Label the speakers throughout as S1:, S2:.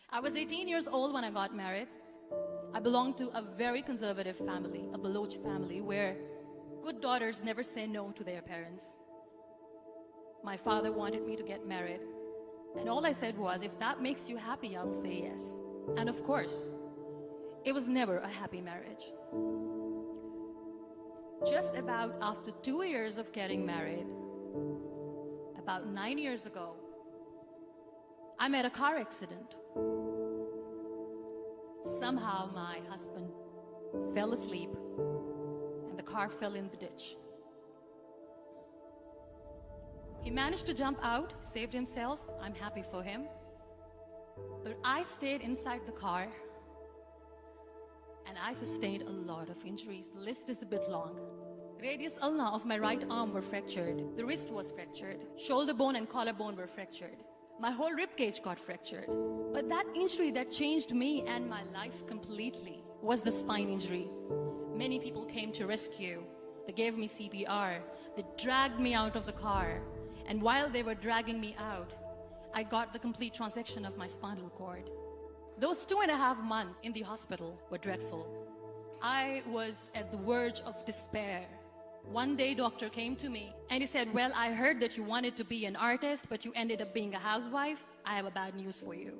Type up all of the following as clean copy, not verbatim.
S1: I was 18 years old when I got married. I belonged to a very conservative family, a Baloch family, where good daughters never say no to their parents. My father wanted me to get married, and all I said was, if that makes you happy, I'll say yes. And of course, it was never a happy marriage. Just about after 2 years of getting married, about 9 years ago, I met a car accident. Somehow my husband fell asleep and the car fell in the ditch. He managed to jump out, saved himself. I'm happy for him. But I stayed inside the car and I sustained a lot of injuries. The list is a bit long. Radius ulna of my right arm were fractured. The wrist was fractured. Shoulder bone and collarbone were fractured. My whole rib cage got fractured. But that injury that changed me and my life completely was the spine injury. Many people came to rescue. They gave me CPR. They dragged me out of the car. And while they were dragging me out, I got the complete transection of my spinal cord. Those 2.5 months in the hospital were dreadful. I was at the verge of despair. One day, doctor came to me and he said, well, I heard that you wanted to be an artist, but you ended up being a housewife. I have a bad news for you.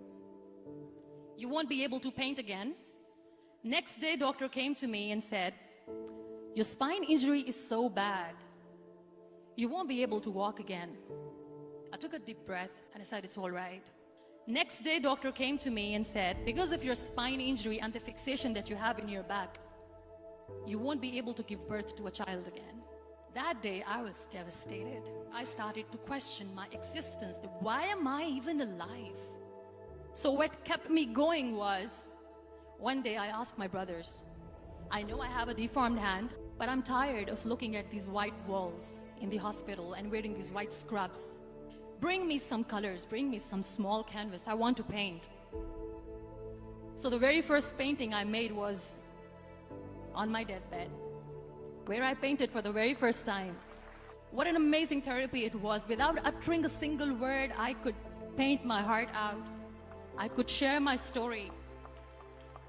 S1: You won't be able to paint again. Next day, doctor came to me and said, your spine injury is so bad, you won't be able to walk again. I took a deep breath and I said, it's all right. Next day, doctor came to me and said, because of your spine injury and the fixation that you have in your back, you won't be able to give birth to a child again. That day, I was devastated. I started to question my existence. Why am I even alive? So what kept me going was, one day I asked my brothers, I know I have a deformed hand, but I'm tired of looking at these white walls in the hospital and wearing these white scrubs. Bring me some colors, bring me some small canvas. I want to paint. So the very first painting I made was on my deathbed, where I painted for the very first time. What an amazing therapy it was. Without uttering a single word, I could paint my heart out. I could share my story.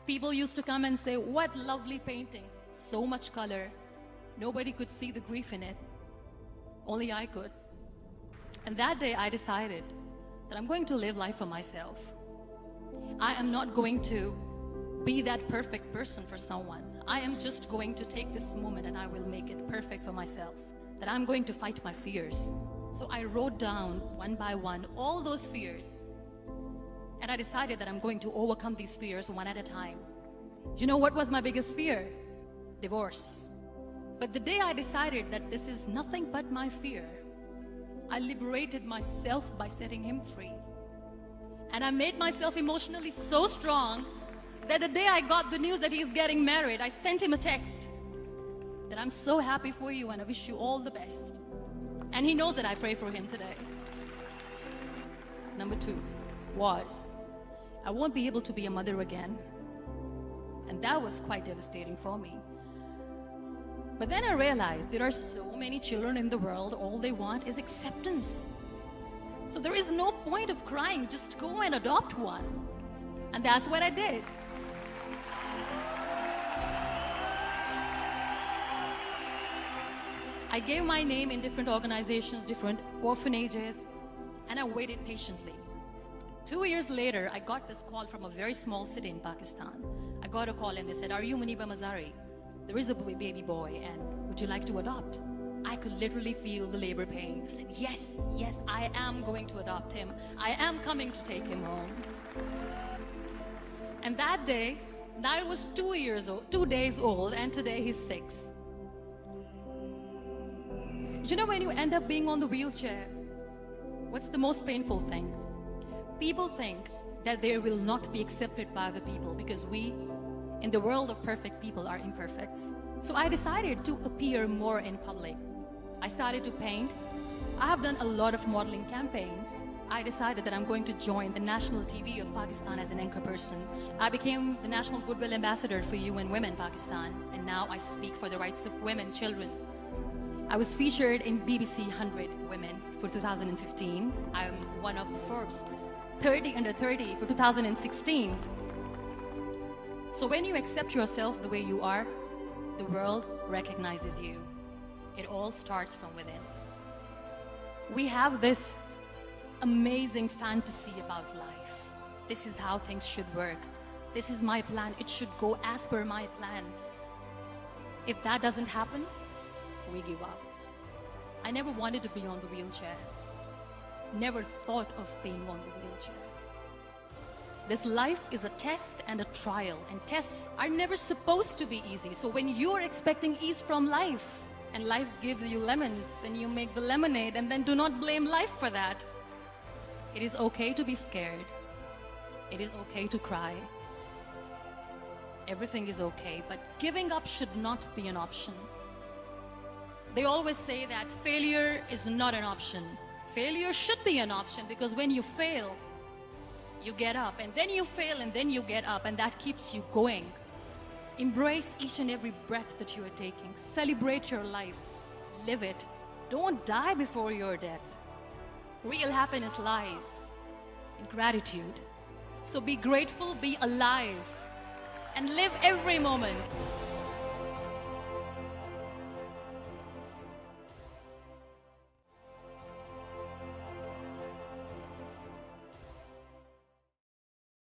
S1: People used to come and say, what lovely painting, so much color. Nobody could see the grief in it. Only I could. And that day I decided that I'm going to live life for myself. I am not going to be that perfect person for someone. I am just going to take this moment and I will make it perfect for myself. That I'm going to fight my fears. So I wrote down one by one all those fears. And I decided that I'm going to overcome these fears one at a time. You know what was my biggest fear? Divorce. But the day I decided that this is nothing but my fear, I liberated myself by setting him free. And I made myself emotionally so strong that the day I got the news that he's getting married, I sent him a text that I'm so happy for you and I wish you all the best. And he knows that I pray for him today. Number 2 was, I won't be able to be a mother again. And that was quite devastating for me. But then I realized there are so many children in the world, all they want is acceptance. So there is no point of crying, just go and adopt one. And that's what I did. I gave my name in different organizations, different orphanages, and I waited patiently. 2 years later, I got this call from a very small city in Pakistan. I got a call and they said, are you Muniba Mazari? There is a baby boy and would you like to adopt? I could literally feel the labor pain. I said, yes, yes, I am going to adopt him. I am coming to take him home. And that day, Niall was 2 days old, and today he's 6. You know, when you end up being on the wheelchair, what's the most painful thing? People think that they will not be accepted by the people because we, in the world of perfect people, are imperfects. So I decided to appear more in public. I started to paint. I have done a lot of modeling campaigns. I decided that I'm going to join the national TV of Pakistan as an anchor person. I became the National Goodwill Ambassador for UN Women Pakistan, and now I speak for the rights of women, children. I was featured in BBC 100 Women for 2015. I'm one of the Forbes 30 under 30 for 2016. So when you accept yourself the way you are, the world recognizes you. It all starts from within. We have this amazing fantasy about life. This is how things should work. This is my plan. It should go as per my plan. If that doesn't happen, we give up. I never wanted to be on the wheelchair. Never thought of being on the wheelchair. This life is a test and a trial, and tests are never supposed to be easy. So when you're expecting ease from life, and life gives you lemons, then you make the lemonade, and then do not blame life for that. It is okay to be scared. It is okay to cry. Everything is okay, but giving up should not be an option. They always say that failure is not an option. Failure should be an option, because when you fail, you get up, and then you fail, and then you get up, and that keeps you going. Embrace each and every breath that you are taking. Celebrate your life. Live it. Don't die before your death. Real happiness lies in gratitude. So be grateful, be alive, and live every moment.